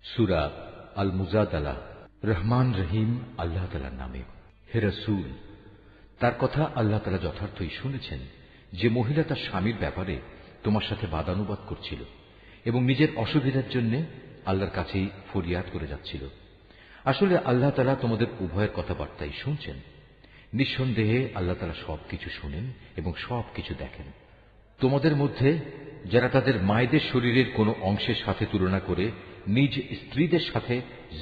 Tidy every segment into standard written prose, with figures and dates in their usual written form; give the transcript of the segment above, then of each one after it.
সূরা আল মুজাদালা। রহমান রহিম আল্লাহ তাআলার নামে। হে রাসূল, তার কথা আল্লাহ তাআলা যথার্থই শুনেছেন যে মহিলা তার স্বামীর ব্যাপারে তোমার সাথে বাদানুবাদ করছিল এবং নিজের অসুবিধার জন্য আল্লাহর কাছেই ফরিয়াদ করে যাচ্ছিল। আসলে আল্লাহ তাআলা তোমাদের উভয়ের কথাবার্তাই শুনছেন। নিঃসন্দেহে আল্লাহ তাআলা সবকিছু শুনেন এবং সবকিছু দেখেন। তোমাদের মধ্যে যারা তাদের মায়েদের শরীরের কোনো অংশের সাথে তুলনা করে নিজ স্ত্রীদের সাথে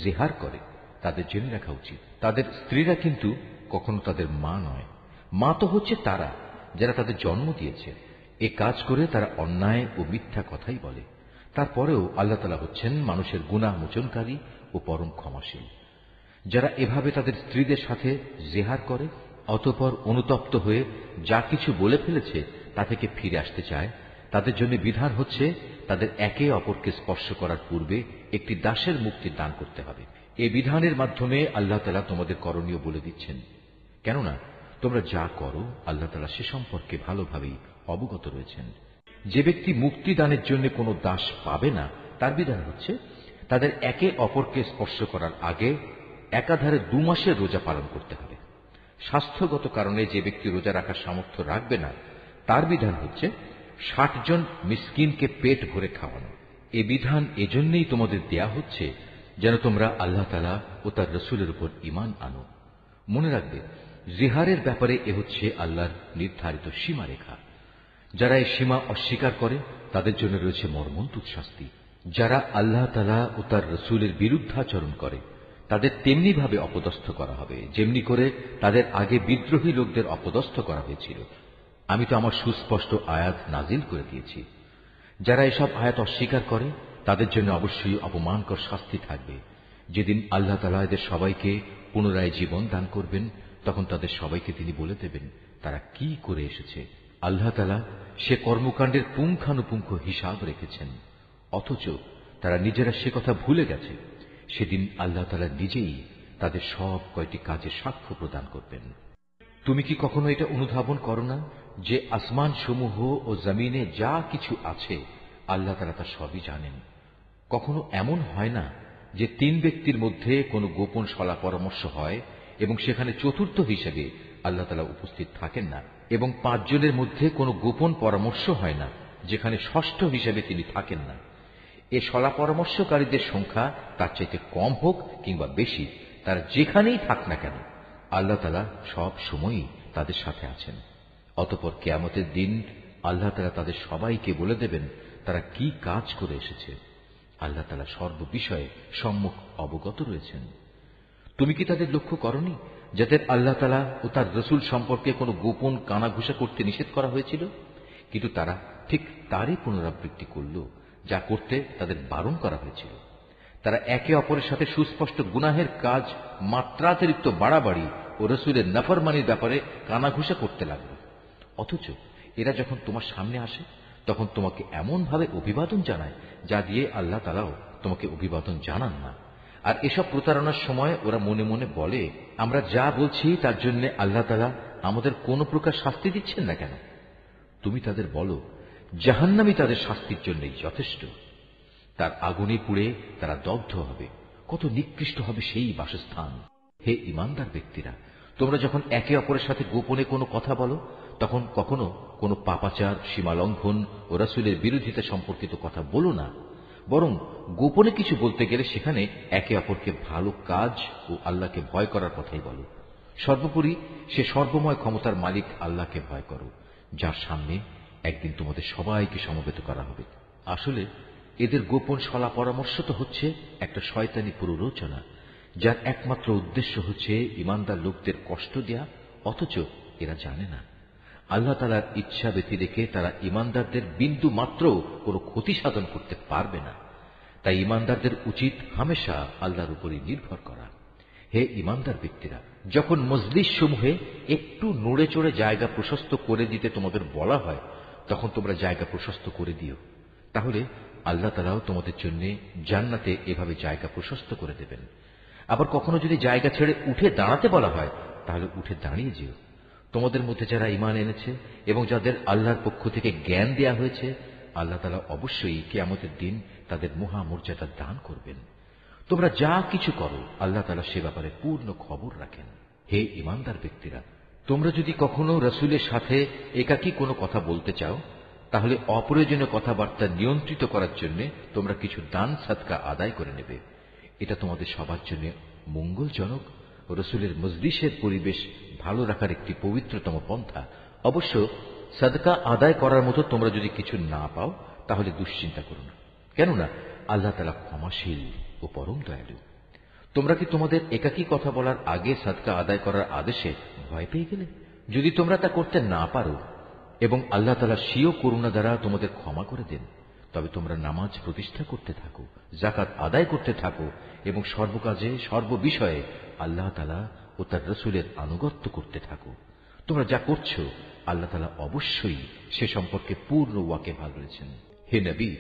জেহার করে, তাদের জেনে রাখা উচিত তাদের স্ত্রীরা কিন্তু কখনো তাদের মা নয়। মা তো হচ্ছে তারা যারা তাদের জন্ম দিয়েছে। এ কাজ করে তারা অন্যায় ও মিথ্যা কথাই বলে। তারপরেও আল্লাহ তাআলা হচ্ছেন মানুষের গুনাহ মোচনকারী ও পরম ক্ষমাশীল। যারা এভাবে তাদের স্ত্রীদের সাথে জেহার করে অতঃপর অনুতপ্ত হয়ে যা কিছু বলে ফেলেছে তা থেকে ফিরে আসতে চায়, তাদের জন্য বিধান হচ্ছে তাদের একে অপরকে স্পর্শ করার পূর্বে একটি দাসের মুক্তির দান করতে হবে। এ বিধানের মাধ্যমে আল্লাহ তাআলা তোমাদের করণীয় বলে দিচ্ছেন, কেননা তোমরা যা করো আল্লাহ তাআলা সে সম্পর্কে ভালোভাবেই অবগত রয়েছেন। যে ব্যক্তি মুক্তি দানের জন্য কোনো দাস পাবে না, তার বিধান হচ্ছে তাদের একে অপরকে স্পর্শ করার আগে একাধারে 2 মাসের রোজা পালন করতে হবে। স্বাস্থ্যগত কারণে যে ব্যক্তি রোজা রাখার সামর্থ্য রাখবে না, তার বিধান হচ্ছে 60 জন মিসকিনকে পেট ভরে খাওয়ানো। এ বিধান এজন্যই তোমাদের দেয়া হচ্ছে যেন তোমরা আল্লাহ তাআলা ও তার রাসূলের উপর ঈমান আনো। মনে রাখবে, জিহারের ব্যাপারে এ হচ্ছে আল্লাহর নির্ধারিত সীমারেখা। যারা এই সীমা অস্বীকার করে তাদের জন্য রয়েছে মর্মন্তুদ শাস্তি। যারা আল্লাহ তাআলা ও তার রাসূলের বিরুদ্ধাচরণ করে তাদের তেমনি ভাবে অপদস্থ করা হবে যেমনি করে তাদের আগে বিদ্রোহী লোকদের অপদস্থ করা হয়েছিল। আমি তো আমার সুস্পষ্ট আয়াত নাজিল করে দিয়েছি। যারা এসব আয়াত অস্বীকার করে তাদের জন্য অবশ্যই অপমানকর শাস্তি থাকবে। যেদিন আল্লাহ তাআলা এদের সবাইকে পুনরায় জীবন দান করবেন, তখন তাদের সবাইকে তিনি বলে দেবেন তারা কি করে এসেছে। আল্লাহ তাআলা সে কর্মকাণ্ডের পুঙ্খানুপুঙ্খ হিসাব রেখেছেন, অথচ তারা নিজেরা সে কথা ভুলে গেছে। সেদিন আল্লাহ তাআলা নিজেই তাদের সব কয়টি কাজের সাক্ষ্য প্রদান করবেন। তুমি কি কখনো এটা অনুধাবন করো না যে আসমান সমূহ ও জমিনে যা কিছু আছে আল্লাহ তাআলা তা সবই জানেন? কখনো এমন হয় না যে 3 ব্যক্তির মধ্যে কোনো গোপন সলা পরামর্শ হয় এবং সেখানে চতুর্থ হিসেবে আল্লাহ তাআলা উপস্থিত থাকেন না, এবং 5 জনের মধ্যে কোনো গোপন পরামর্শ হয় না যেখানে ষষ্ঠ হিসেবে তিনি থাকেন না। এ সলা পরামর্শকারীদের সংখ্যা তার চাইতে কম হোক কিংবা বেশি, তারা যেখানেই থাক না কেন আল্লাহ তাআলা সব সময়ই তাদের সাথে আছেন। অতঃপর কিয়ামতের দিন আল্লাহ তাআলা তাদের সবাইকে বলে দেবেন তারা কি কাজ করে এসেছে। আল্লাহ তাআলা সর্ববিষয়ে সম্মুখ অবগত রয়েছেন। তুমি কি তাদের লক্ষ্য করনি যাদের আল্লাহ তাআলা ও তার রাসূল সম্পর্কে কোনো গোপন কানাঘুষা করতে নিষেধ করা হয়েছিল, কিন্তু তারা ঠিক তারই পুনরাবৃত্তি করল যা করতে তাদের বারণ করা হয়েছিল। তারা একে অপরের সাথে সুস্পষ্ট গুনাহের কাজ মাত্রাতিরিক্ত বাড়াবাড়ি ও রাসূলের নাফরমানির ব্যাপারে কানাঘুষা করতে লাগল। অথচ এরা যখন তোমার সামনে আসে তখন তোমাকে এমন ভাবে অভিবাদন জানায় যা দিয়ে আল্লাহ তাআলাও তোমাকে অভিবাদন জানান না। আর এসব প্রতারণার সময় ওরা মনে মনে বলে, আমরা যা বলছি তার জন্য আল্লাহ তাআলা আমাদের কোনো প্রকার শাস্তি দিচ্ছেন না কেন? তুমি তাদের বলো, জাহান্নামই তাদের শাস্তির জন্যই যথেষ্ট। তার আগুনে পুড়ে তারা দগ্ধ হবে। কত নিকৃষ্ট হবে সেই বাসস্থান। হে ঈমানদার ব্যক্তিরা, তোমরা যখন একে অপরের সাথে গোপনে কোনো কথা বলো তখন কখনো কোনো পাপাচার, সীমালঙ্ঘন ও রাসূলের বিরোধিতা সম্পর্কিত কথা বলো না, বরং গোপনে কিছু বলতে গেলে সেখানে একে অপরকে ভালো কাজ ও আল্লাহকে ভয় করার কথাই বলো। সর্বোপরি সে সর্বময় ক্ষমতার মালিক আল্লাহকে ভয় করো, যার সামনে একদিন তোমাদের সবাইকে সমবেত করা হবে। আসলে এদের গোপন সলা পরামর্শ তো হচ্ছে একটা শয়তানি প্ররোচনা, যার একমাত্র উদ্দেশ্য হচ্ছে ঈমানদার লোকদের কষ্ট দেয়া, অথচ এরা জানে না আল্লাহ তাআলার ইচ্ছা ব্যতি রেখে তারা ঈমানদারদের বিন্দু মাত্র কোনো ক্ষতি সাধন করতে পারবে না। তাই ঈমানদারদের উচিত হামেশা আল্লাহর উপরই নির্ভর করা। হে ঈমানদার ব্যক্তিরা, যখন মজলিস সমূহে একটু নড়ে চড়ে জায়গা প্রশস্ত করে দিতে তোমাদের বলা হয় তখন তোমরা জায়গা প্রশস্ত করে দিও। তাহলে আল্লাহ তাআলাও তোমাদের জন্য জান্নাতে এভাবে জায়গা প্রশস্ত করে দেবেন। আবার কখনো যদি জায়গা ছেড়ে উঠে দাঁড়াতে বলা হয় তাহলে উঠে দাঁড়িয়ে যেও। তোমাদের মধ্যে যারা ঈমান এনেছে এবং যাদের আল্লাহর পক্ষ থেকে জ্ঞান দেয়া হয়েছে, আল্লাহ তাআলা অবশ্যই কিয়ামতের দিন তাদের মহামর্যাদা দান করবেন। তোমরা যা কিছু করো আল্লাহ তাআলা সে ব্যাপারে পূর্ণ খবর রাখেন। হে ঈমানদার ব্যক্তিরা, তোমরা যদি কখনো রাসূলের সাথে একাকী কোনো কথা বলতে চাও, তাহলে অপ্রয়োজনীয় কথাবার্তা নিয়ন্ত্রিত করার জন্য তোমরা কিছু দান সাদকা আদায় করে নেবে। এটা তোমাদের সবার জন্য মঙ্গলজনক। রাসূলের মজলিসের পরিবেশ ভালো রাখার একটি পবিত্রতম পন্থা। অবশ্য সাদকা আদায় করার মতো তোমরা যদি কিছু না পাও, তাহলে দুশ্চিন্তা করো না, কেননা আল্লাহ তাআলা ক্ষমাশীল ও পরম দয়ালু। তোমরা কি তোমাদের একাকী কথা বলার আগে সাদকা আদায় করার আদেশে ভয় পেয়ে গেলে? যদি তোমরা তা করতে না পারো এবং আল্লাহ তাআলা স্বীয় করুণা দ্বারা তোমাদের ক্ষমা করে দেন, তবে তোমরা নামাজ প্রতিষ্ঠা করতে থাকো, যাকাত আদায় করতে থাকো এবং সর্বকাজে সর্ববিষয়ে আল্লাহ তাআলা ও তার রাসূলের আনুগত্য করতে থাকো। তোমরা যা করছো আল্লাহ তাআলা অবশ্যই সে সম্পর্কে পূর্ণ ওয়াকিবহাল রয়েছেন। হে নবী,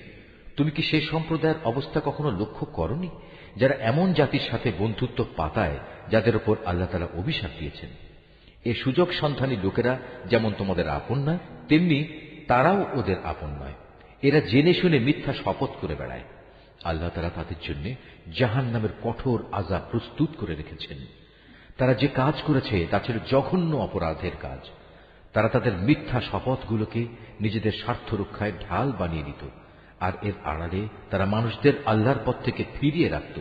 তুমি কি সেই সম্প্রদায়ের অবস্থা কখনো লক্ষ্য করনি যারা এমন জাতির সাথে বন্ধুত্ব পাতায় যাদের উপর আল্লাহ তাআলা অভিশাপ দিয়েছেন? এ সুযোগ সন্ধানী লোকেরা যেমন তোমাদের আপন নয়, তেমনি তারাও ওদের আপন নয়। এরা জেনে শুনে মিথ্যা শপথ করে বেড়ায়। আল্লাহ তাআলা তাদের জন্য জাহান্নামের কঠোর আযাব প্রস্তুত করে রেখেছেন। তারা যে কাজ করেছে তা ছিল জঘন্য অপরাধের কাজ। তারা তাদের মিথ্যা শপথগুলোকে নিজেদের স্বার্থ রক্ষায় ঢাল বানিয়ে নিত, আর এর আড়ালে তারা মানুষদের আল্লাহর পথ থেকে ফিরিয়ে রাখত।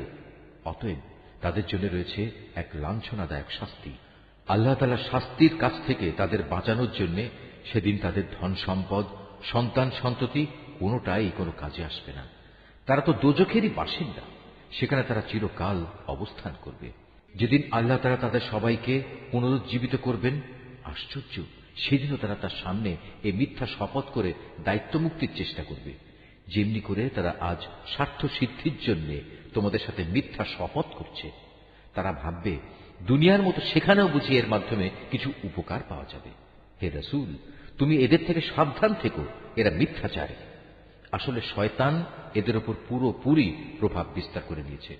অতএব তাদের জন্য রয়েছে এক লাঞ্ছনাদায়ক শাস্তি। আল্লাহ তাআলা শাস্তির কাছ থেকে তাদের বাঁচানোর জন্য সেদিন তাদের ধন সম্পদ, সন্তান সন্ততি কোনোটাই কোনো কাজে আসবে না। তারা তো দোজখেরই বাসিন্দা, সেখানে তারা চিরকাল অবস্থান করবে। যেদিন আল্লাহ তাআলা তাদের সবাইকে পুনরুজ্জীবিত করবেন, আশ্চর্য, সেদিনও তারা তার সামনে এই মিথ্যা শপথ করে দায়িত্ব মুক্তির চেষ্টা করবে, যেমনি করে তারা আজ স্বার্থ সিদ্ধির জন্য তোমাদের সাথে মিথ্যা শপথ করছে। তারা ভাববে দুনিয়ার মতো সেখানেও বুঝি এর মাধ্যমে কিছু উপকার পাওয়া যাবে। হে রাসূল, তুমি এদের থেকে সাবধান থেকো, এরা মিথ্যাচারী। আসলে শয়তান এদের উপর পুরোপুরি প্রভাব বিস্তার করে নিয়েছে।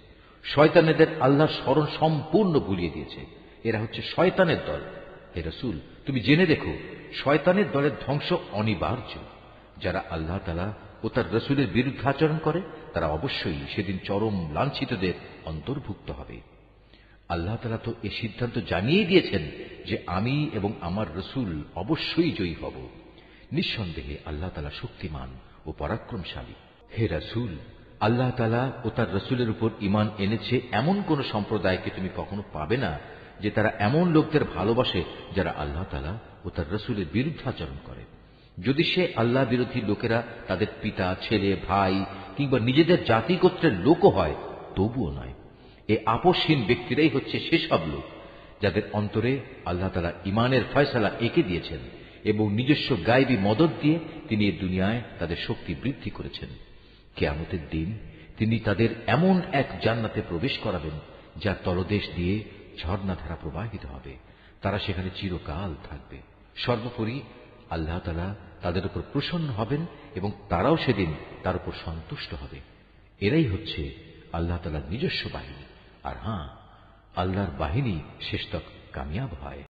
শয়তান এদের আল্লাহর স্মরণ সম্পূর্ণ ভুলিয়ে দিয়েছে। এরা হচ্ছে শয়তানের দল। হে রাসূল, তুমি জেনে রেখো, শয়তানের দলের ধ্বংস অনিবার্য। যারা আল্লাহ তাআলা ও তার রাসূলের বিরুদ্ধাচরণ করে তারা অবশ্যই সেদিন চরম লাঞ্ছিতদের অন্তর্ভুক্ত হবে। আল্লাহ তাআলা তো এই সিদ্ধান্ত জানিয়ে দিয়েছেন যে আমি এবং আমার রাসূল অবশ্যই জয়ী হব। নিঃসন্দেহে আল্লাহ তাআলা শক্তিমান ও পরাক্রমশালী। হে রাসূল, আল্লাহ তাআলা ও তার রাসূলের উপর ঈমান এনেছে এমন কোন সম্প্রদায়কে তুমি কখনো পাবে না যে তারা এমন লোকদের ভালোবাসে যারা আল্লাহ তাআলা ও তার রাসূলের বিরুদ্ধাচরণ করে। যদি সে আল্লাহ বিরোধী লোকেরা তাদের পিতা, ছেলে, ভাই কিংবা নিজেদের জাতি গোত্রের লোকও হয়, তবুও নয়। এই আপোষহীন ব্যক্তিরাই হচ্ছে সেসব লোক যাদের অন্তরে আল্লাহ তাআলা ঈমানের ফয়সালা এঁকে দিয়েছেন এবং নিজস্ব গায়বী মদদ দিয়ে তিনি এই দুনিয়ায় তাদের শক্তি বৃদ্ধি করেছেন। কিয়ামতের দিন তিনি তাদের এমন এক জান্নাতে প্রবেশ করাবেন যার তলদেশ দিয়ে ঝর্ণাধারা প্রবাহিত হবে। তারা সেখানে চিরকাল থাকবে। সর্বোপরি আল্লাহ তাআলা তাদের উপর প্রসন্ন হবেন এবং তারাও সেদিন তার উপর সন্তুষ্ট হবে। এরাই হচ্ছে আল্লাহ তাআলার নিজস্ব বাহিনী। আর হ্যাঁ, আল্লাহর বাহিনী শেষতক কামিয়াব হয়।